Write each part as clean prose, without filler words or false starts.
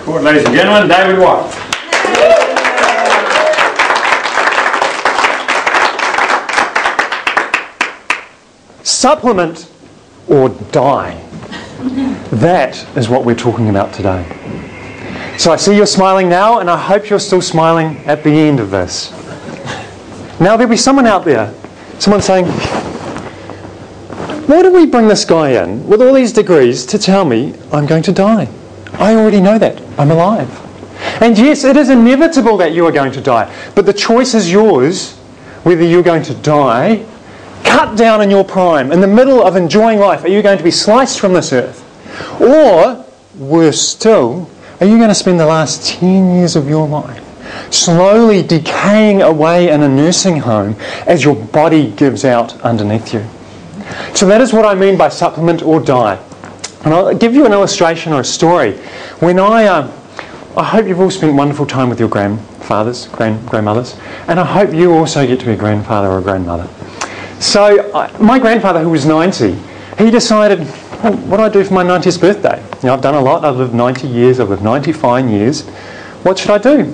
Court, ladies and gentlemen, David Watt. Supplement or die. That is what we're talking about today. So I see you're smiling now, and I hope you're still smiling at the end of this. Now there'll be someone out there, someone saying, why did we bring this guy in with all these degrees to tell me I'm going to die? I already know that. I'm alive. And yes, it is inevitable that you are going to die, but the choice is yours whether you're going to die, cut down in your prime, in the middle of enjoying life. Are you going to be sliced from this earth? Or, worse still, are you going to spend the last 10 years of your life slowly decaying away in a nursing home as your body gives out underneath you? So that is what I mean by supplement or die. And I'll give you an illustration or a story. When I hope you've all spent wonderful time with your grandfathers, grandmothers, and I hope you also get to be a grandfather or a grandmother. So my grandfather, who was 90, he decided, well, what do I do for my 90th birthday? You know, I've done a lot. I've lived 90 years. I've lived 95 years. What should I do?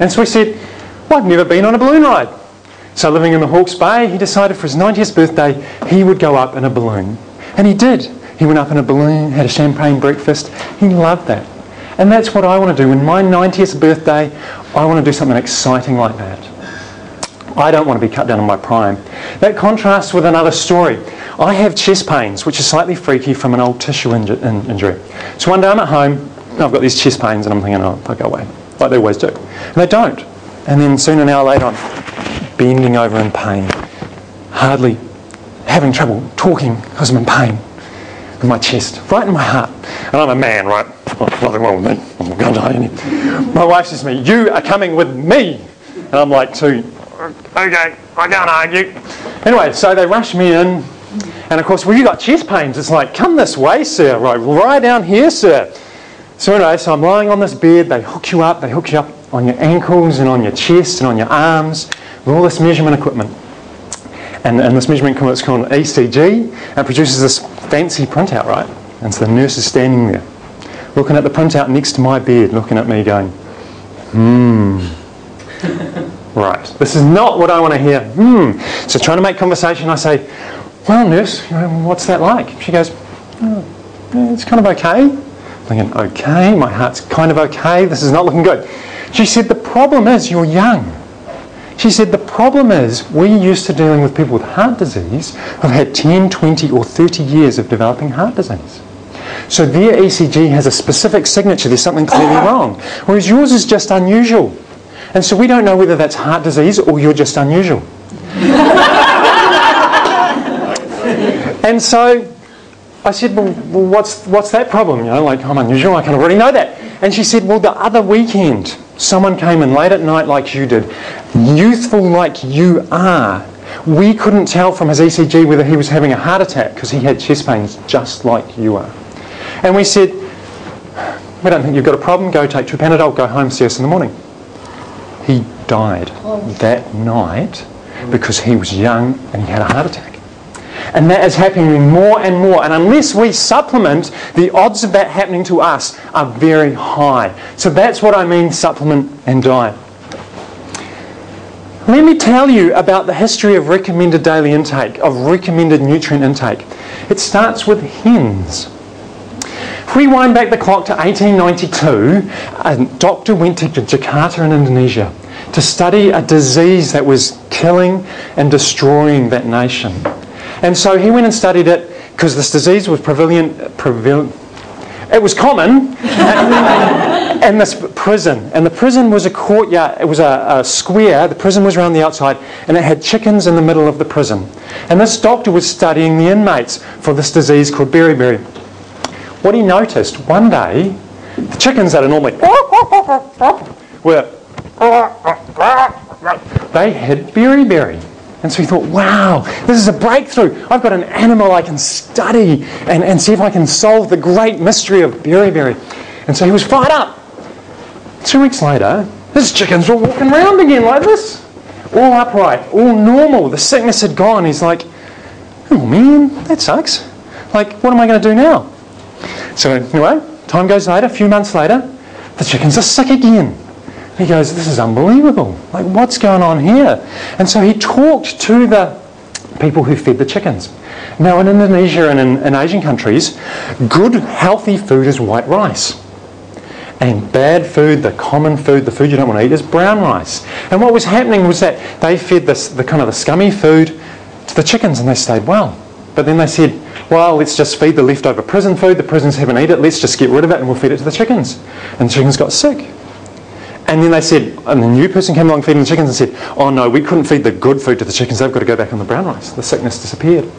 And so he said, well, I've never been on a balloon ride. So living in the Hawke's Bay, he decided for his 90th birthday, he would go up in a balloon. And he did. He went up in a balloon, had a champagne breakfast. He loved that. And that's what I want to do. When my 90th birthday, I want to do something exciting like that. I don't want to be cut down on my prime. That contrasts with another story. I have chest pains, which is slightly freaky from an old tissue injury. So one day I'm at home, and I've got these chest pains, and I'm thinking, oh, they'll go away, like they always do. And they don't. And then soon an hour later, I'm bending over in pain, hardly having trouble talking because I'm in pain in my chest, right in my heart. And I'm a man, right? Nothing wrong with me. I'm going to die any. My wife says to me, you are coming with me. And I'm like, okay, I can't argue. Anyway, so they rush me in. And of course, when you've got chest pains, it's like, come this way, sir. Right down here, sir. So anyway, so I'm lying on this bed. They hook you up on your ankles and on your chest and on your arms with all this measurement equipment. And this measurement equipment is called an ECG. And it produces this fancy printout, right? And so the nurse is standing there, looking at the printout next to my bed, looking at me going, right, this is not what I want to hear. So trying to make conversation, I say, well, nurse, what's that like? She goes, yeah, it's kind of okay. I'm thinking, okay, my heart's kind of okay, this is not looking good. She said, the problem is you're young. She said, the problem is we're used to dealing with people with heart disease who've had 10, 20 or 30 years of developing heart disease. So their ECG has a specific signature, there's something clearly wrong. Whereas yours is just unusual. And so we don't know whether that's heart disease or you're just unusual. And so I said, well, what's that problem? You know, like, I'm unusual, I kind of already know that. And she said, well, the other weekend, someone came in late at night like you did, youthful like you are. We couldn't tell from his ECG whether he was having a heart attack because he had chest pains just like you are. And we said, we don't think you've got a problem, go take 2 Panadol, go home, see us in the morning. He died that night because he was young and he had a heart attack. And that is happening more and more. And unless we supplement, the odds of that happening to us are very high. So that's what I mean, supplement and die. Let me tell you about the history of recommended daily intake, of recommended nutrient intake. It starts with hens. If we wind back the clock to 1892, a doctor went to Jakarta in Indonesia to study a disease that was killing and destroying that nation. And so he went and studied it because this disease was prevalent. It was common in this prison. And the prison was a courtyard, it was a square, the prison was around the outside, and it had chickens in the middle of the prison. And this doctor was studying the inmates for this disease called beriberi. What he noticed, one day, the chickens that are normally they had beriberi. And so he thought, wow, this is a breakthrough. I've got an animal I can study and see if I can solve the great mystery of beriberi. And so he was fired up. 2 weeks later, his chickens were walking around again like this. All upright, all normal. The sickness had gone. He's like, oh man, that sucks. Like, what am I going to do now? So anyway, time goes later, a few months later, the chickens are sick again. He goes, this is unbelievable. Like, what's going on here? And so he talked to the people who fed the chickens. Now, in Indonesia and in Asian countries, good, healthy food is white rice. And bad food, the common food, the food you don't want to eat, is brown rice. And what was happening was that they fed the kind of the scummy food to the chickens and they stayed well. But then they said, well, let's just feed the leftover prison food. The prisons haven't eaten it. Let's just get rid of it and we'll feed it to the chickens. And the chickens got sick. And then they said, and the new person came along feeding the chickens and said, oh no, we couldn't feed the good food to the chickens. They've got to go back on the brown rice. The sickness disappeared.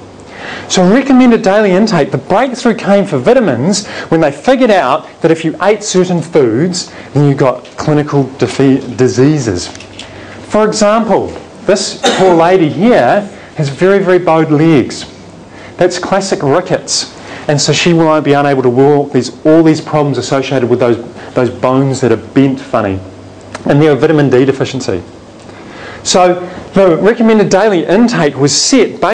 So recommended daily intake, the breakthrough came for vitamins when they figured out that if you ate certain foods, then you got clinical diseases. For example, this poor lady here has very, very bowed legs. That's classic rickets. And so she won't be unable to walk. There's all these problems associated with those bones that are bent funny. And they're a vitamin D deficiency. So the recommended daily intake was set